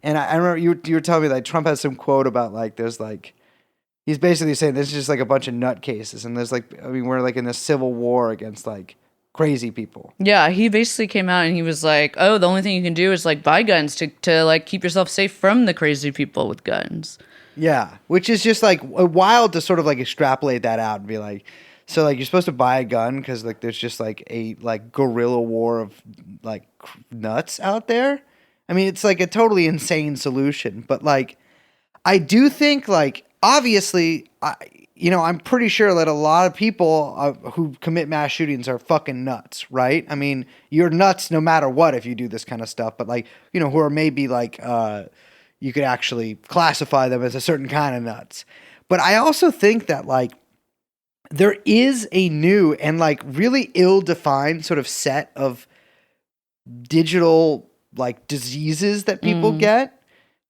And I remember you were telling me like Trump has some quote about like there's like he's basically saying this is just like a bunch of nutcases, and there's like I mean we're like in a civil war against like crazy people. Yeah, he basically came out and he was like, "Oh, the only thing you can do is like buy guns to like keep yourself safe from the crazy people with guns." Yeah, which is just like wild to sort of like extrapolate that out and be like, so like you're supposed to buy a gun because like there's just like a like guerrilla war of like nuts out there. I mean, it's like a totally insane solution, but like I do think like obviously I'm pretty sure that a lot of people who commit mass shootings are fucking nuts, right? I mean, you're nuts no matter what if you do this kind of stuff, but like who are maybe like you could actually classify them as a certain kind of nuts. But I also think that like there is a new and like really ill-defined sort of set of digital like diseases that people get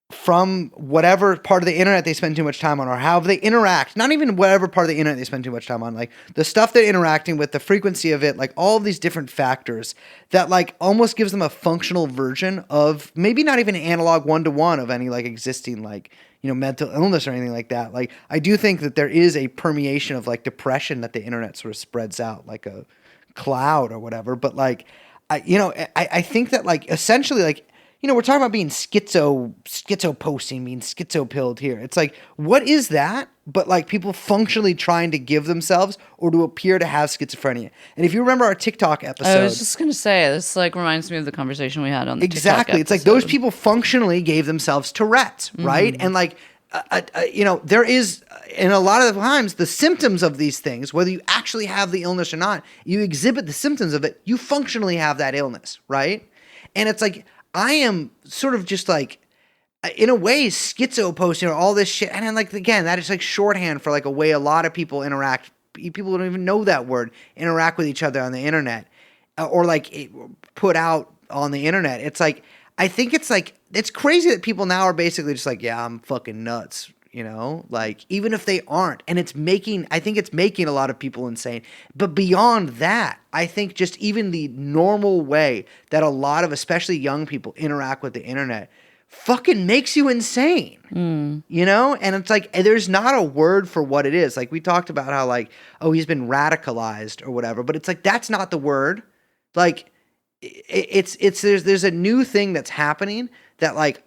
from whatever part of the internet they spend too much time on, or how they interact, not even whatever part of the internet they spend too much time on, like the stuff they're interacting with, the frequency of it, like all of these different factors that like almost gives them a functional version of maybe not even an analog one-to-one of any like existing like, mental illness or anything like that. Like I do think that there is a permeation of like depression that the internet sort of spreads out like a cloud or whatever. But like, I think that like essentially like, we're talking about being schizoposting, being schizopilled here. It's like, what is that? But like people functionally trying to give themselves or to appear to have schizophrenia. And if you remember our TikTok episode, I was just gonna say this like reminds me of the conversation we had on the exactly. TikTok it's like those people functionally gave themselves Tourette's, right? And like, there is, and a lot of the times, the symptoms of these things, whether you actually have the illness or not, you exhibit the symptoms of it. You functionally have that illness, right? And it's like, I am sort of just like, in a way, schizoposting or all this shit. And then like, again, that is like shorthand for like a way a lot of people interact. People don't even know that word, interact with each other on the internet or like put out on the internet. It's like, I think it's like, it's crazy that people now are basically just like, yeah, I'm fucking nuts. Like even if they aren't, and I think it's making a lot of people insane. But beyond that, I think just even the normal way that a lot of, especially young people, interact with the internet fucking makes you insane, And it's like, there's not a word for what it is. Like we talked about how like, oh, he's been radicalized or whatever, but it's like, that's not the word. Like there's a new thing that's happening that like,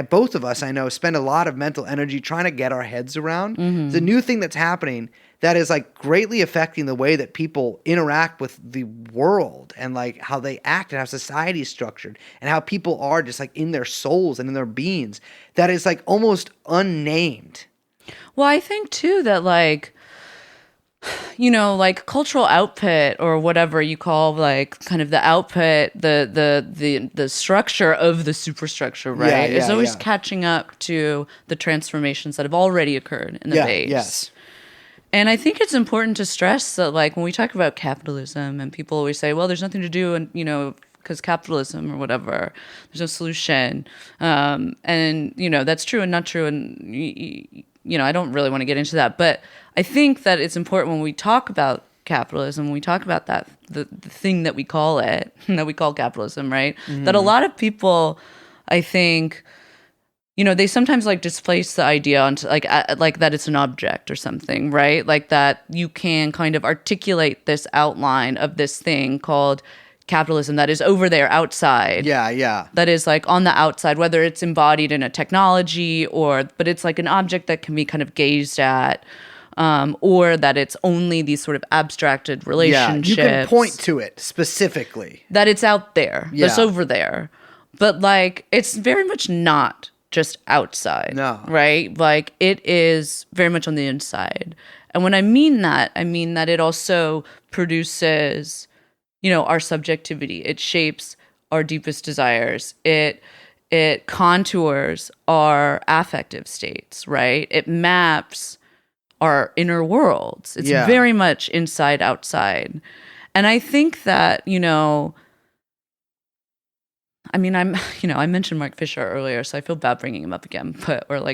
both of us, I know, spend a lot of mental energy trying to get our heads around. It's a new thing that's happening that is like greatly affecting the way that people interact with the world and like how they act and how society is structured and how people are just like in their souls and in their beings that is like almost unnamed. Well, I think too that like, like cultural output or whatever you call like kind of the output, the structure of the superstructure, right? Is always catching up to the transformations that have already occurred in the base. Yes. And I think it's important to stress that like when we talk about capitalism and people always say, well, there's nothing to do and because capitalism or whatever, there's no solution. And that's true and not true. And I don't really want to get into that, but I think that it's important when we talk about capitalism, when we talk about that, the thing that we call it, that we call capitalism, right? That a lot of people, I think, they sometimes like displace the idea onto like that it's an object or something, right? Like that you can kind of articulate this outline of this thing called capitalism that is over there outside. Yeah. That is like on the outside, whether it's embodied in a technology but it's like an object that can be kind of gazed at, or that it's only these sort of abstracted relationships. Yeah, you can point to it specifically. That it's out there. Yeah. That's over there. But like, it's very much not just outside. No. Right? Like, it is very much on the inside. And when I mean that it also produces our subjectivity. It shapes our deepest desires. It contours our affective states, right? It maps our inner worlds. It's very much inside, outside. And I think that, I mentioned Mark Fisher earlier, so I feel bad bringing him up again,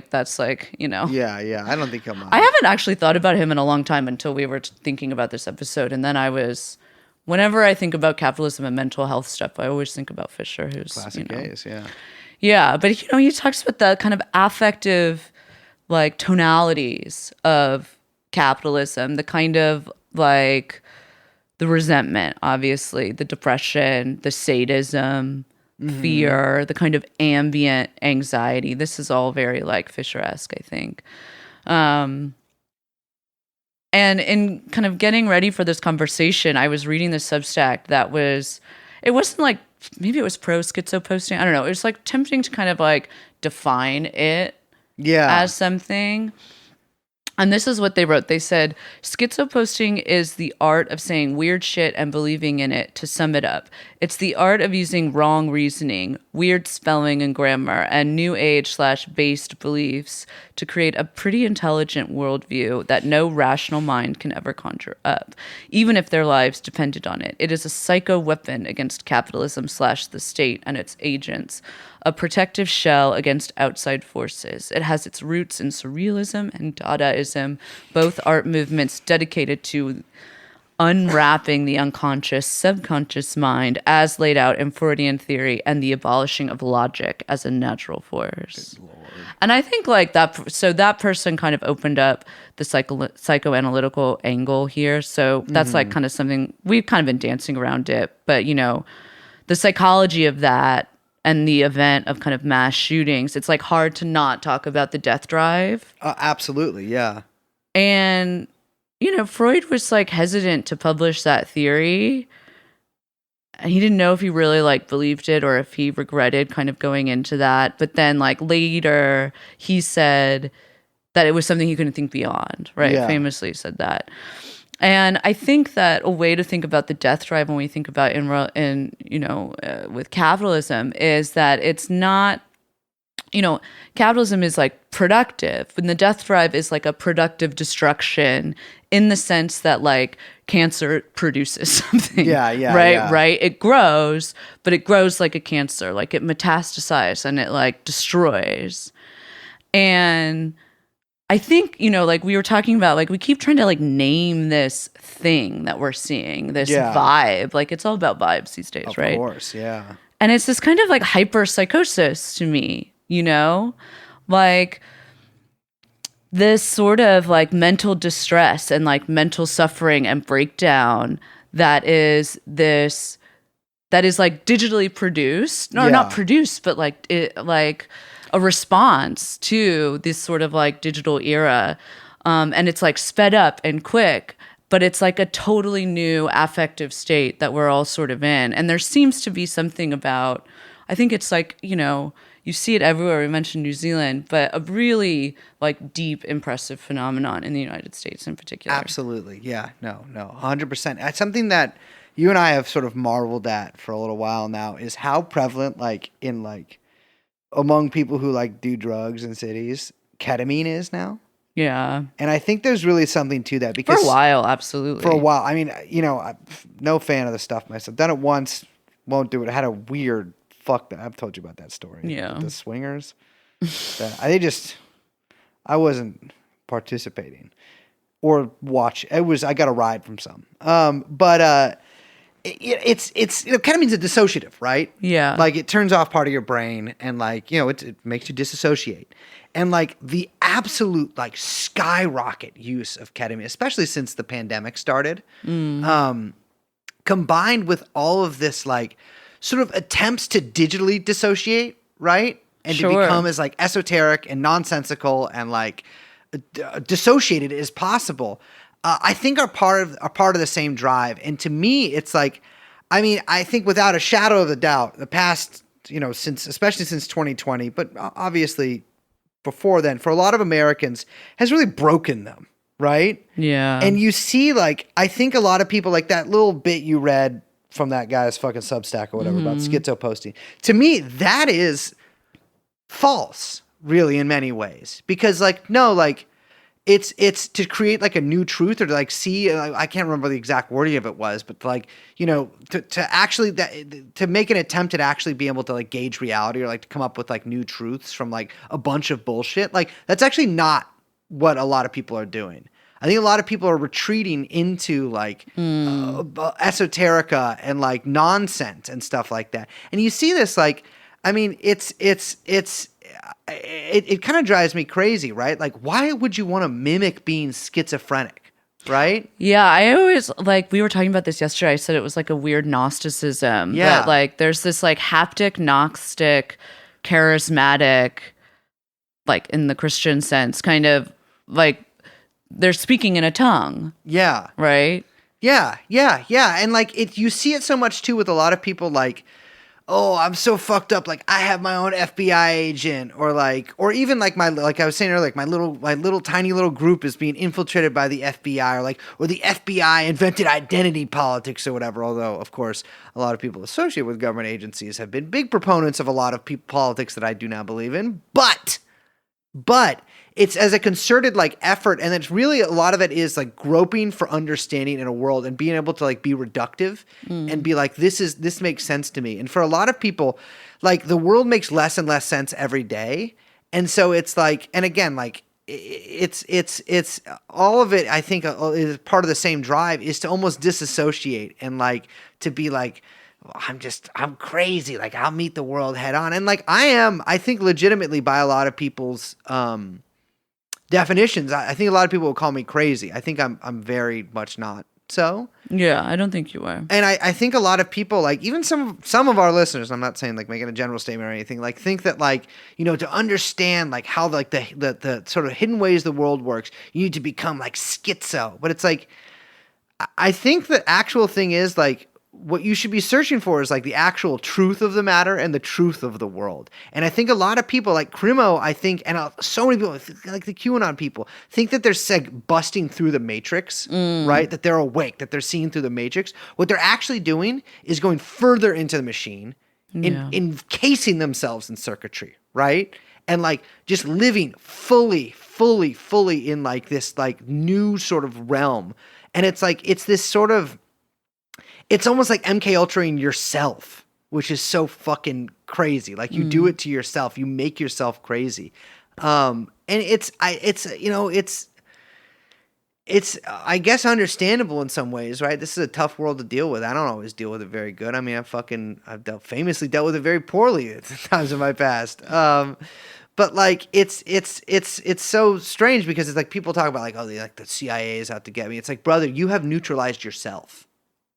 that's like, Yeah, I don't think he'll mind. I haven't actually thought about him in a long time until we were thinking about this episode. And then whenever I think about capitalism and mental health stuff, I always think about Fisher, who's classic case, yeah. Yeah, but he talks about the kind of affective like tonalities of capitalism, the kind of like the resentment, obviously, the depression, the sadism, fear, the kind of ambient anxiety. This is all very like Fisher-esque, I think. And in kind of getting ready for this conversation, I was reading this Substack it wasn't like, maybe it was pro schizoposting. I don't know. It was like tempting to kind of like define it as something. And this is what they wrote. They said, schizoposting is the art of saying weird shit and believing in it, to sum it up. It's the art of using wrong reasoning, weird spelling and grammar, and new age / based beliefs to create a pretty intelligent worldview that no rational mind can ever conjure up, even if their lives depended on it. It is a psycho weapon against capitalism / the state and its agents, a protective shell against outside forces. It has its roots in surrealism and Dadaism, both art movements dedicated to unwrapping the unconscious, subconscious mind as laid out in Freudian theory and the abolishing of logic as a natural force. And I think like that person kind of opened up the psychoanalytical angle here. So that's like kind of something we've kind of been dancing around it, but the psychology of that and the event of kind of mass shootings, it's like hard to not talk about the death drive. Absolutely, yeah. And, Freud was like hesitant to publish that theory. And he didn't know if he really like believed it or if he regretted kind of going into that. But then like later he said that it was something he couldn't think beyond, right? Yeah. Famously said that. And I think that a way to think about the death drive when we think about with capitalism is that it's not, capitalism is like productive, and the death drive is like a productive destruction in the sense that like cancer produces something. Right. It grows, but it grows like a cancer, like it metastasizes and it like destroys. And I think, like we were talking about, like we keep trying to like name this thing that we're seeing, this vibe. Like it's all about vibes these days, right? Of course, yeah. And it's this kind of like hyperpsychosis to me, like this sort of like mental distress and like mental suffering and breakdown that is like digitally produced, or not produced, but like a response to this sort of like digital era. And it's like sped up and quick, but it's like a totally new affective state that we're all sort of in. And there seems to be something about, I think it's like, you see it everywhere. We mentioned New Zealand, but a really like deep, impressive phenomenon in the United States in particular. Absolutely. Yeah, no, 100%. That's something that you and I have sort of marveled at for a little while now, is how prevalent like in like among people who like do drugs in cities, ketamine is now. Yeah. And I think there's really something to that, because for a while, absolutely. For a while. I mean, I'm no fan of the stuff myself. Done it once, won't do it. I had a weird I've told you about that story. Yeah. The swingers. I wasn't participating or watch. I got a ride from some. It's ketamine's a dissociative, right? Yeah. Like it turns off part of your brain and like, it makes you disassociate. And like the absolute like skyrocket use of ketamine, especially since the pandemic started, combined with all of this like sort of attempts to digitally dissociate, right? And to become as like esoteric and nonsensical and like dissociated as possible. I think are part of the same drive. And to me, it's like, I think without a shadow of a doubt, the past, especially since 2020, but obviously before then, for a lot of Americans, has really broken them, right? Yeah. And you see, like, I think a lot of people, like that little bit you read from that guy's fucking Substack or whatever about schizoposting. To me, that is false, really, in many ways. Because, like, no, like, it's to create like a new truth, or to like see, I can't remember the exact wording of it was, but like, to actually to make an attempt at actually be able to like gauge reality, or like to come up with like new truths from like a bunch of bullshit. Like that's actually not what a lot of people are doing. I think a lot of people are retreating into like esoterica and like nonsense and stuff like that. And you see this like, I mean, it kind of drives me crazy, right? Like, why would you want to mimic being schizophrenic, right? Yeah, I always like we were talking about this yesterday. I said it was like a weird Gnosticism that Yeah. like there's this like haptic, Gnostic, charismatic, like in the Christian sense, kind of like they're speaking in a tongue, Yeah. right? Yeah. And like you see it so much too with a lot of people like, oh, I'm so fucked up. Like I have my own FBI agent, or even like like I was saying earlier, like my little tiny little group is being infiltrated by the FBI, or the FBI invented identity politics or whatever. Although, of course, a lot of people associated with government agencies have been big proponents of a lot of politics that I do not believe in. But it's as a concerted like effort, and it's really a lot of it is like groping for understanding in a world and being able to like be reductive and be like, this makes sense to me. And for a lot of people, like the world makes less and less sense every day. And so it's like, and again, like it's all of it, I think is part of the same drive, is to almost disassociate and like to be like, I'm crazy. Like I'll meet the world head on. And like I think legitimately by a lot of people's definitions, I think a lot of people will call me crazy. I think I'm very much not so. Yeah, I don't think you are. And I think a lot of people, like even some of our listeners, I'm not saying like making a general statement or anything, like think that like, to understand like how like the sort of hidden ways the world works, you need to become like schizo. But it's like, I think the actual thing is like, what you should be searching for is like the actual truth of the matter and the truth of the world. And I think a lot of people like Crimo, I think, and so many people like the QAnon people think that they're like busting through the matrix, right? That they're awake, that they're seeing through the matrix. What they're actually doing is going further into the machine, encasing themselves in circuitry, right? And like just living fully in like this like new sort of realm. And it's like, it's this sort of, it's almost like MK Ultraing yourself, which is so fucking crazy. Like you do it to yourself, you make yourself crazy. And it's I guess understandable in some ways, right? This is a tough world to deal with. I don't always deal with it very good. I mean, I've famously dealt with it very poorly at times in my past. But like it's so strange because it's like people talk about like, oh, the CIA is out to get me. It's like, brother, you have neutralized yourself.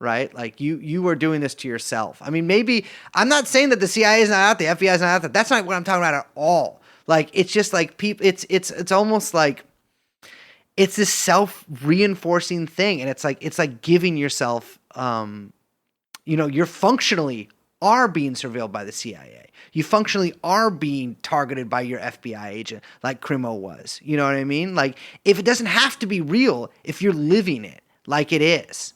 Right? Like you are doing this to yourself. I mean, maybe I'm not saying that the CIA is not out, the FBI is not out there. That's not what I'm talking about at all. Like, it's just like people, it's almost like it's this self-reinforcing thing. And it's like giving yourself, you're functionally are being surveilled by the CIA. You functionally are being targeted by your FBI agent like Crimo was. You know what I mean? Like if it doesn't have to be real, if you're living it like it is.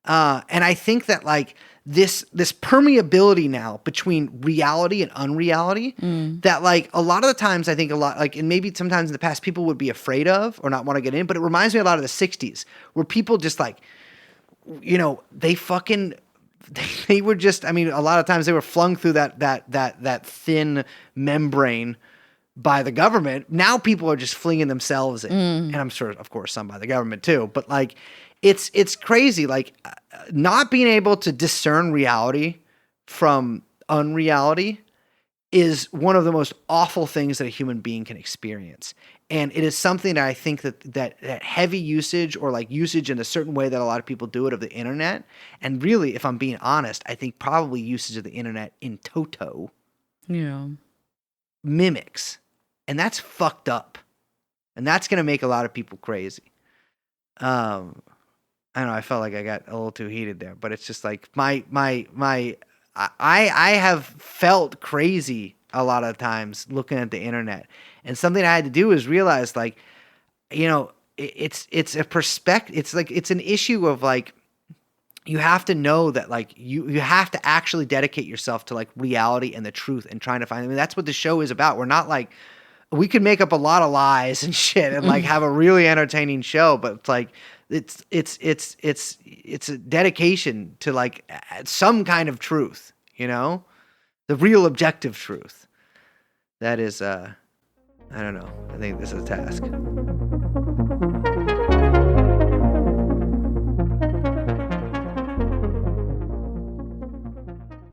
And I think that like this permeability now between reality and unreality that like a lot of the times I think a lot like, and maybe sometimes in the past people would be afraid of or not want to get in, but it reminds me a lot of the 60s where people just like, they were just, I mean, a lot of times they were flung through that thin membrane by the government. Now people are just flinging themselves in, and I'm sure, of course, some by the government too, but like, it's crazy, like not being able to discern reality from unreality is one of the most awful things that a human being can experience. And it is something that I think that heavy usage or like usage in a certain way that a lot of people do it of the internet. And really, if I'm being honest, I think probably usage of the internet in toto mimics. And that's fucked up. And that's going to make a lot of people crazy. I don't know. I felt like I got a little too heated there, but it's just like I have felt crazy a lot of times looking at the internet, and something I had to do is realize like, it's a perspective. It's like, it's an issue of like, you have to know that like you have to actually dedicate yourself to like reality and the truth and trying to find, I mean, that's what the show is about. We're not like, we could make up a lot of lies and shit and like have a really entertaining show, but it's like, it's a dedication to like some kind of truth, the real objective truth. That is, I don't know. I think this is a task.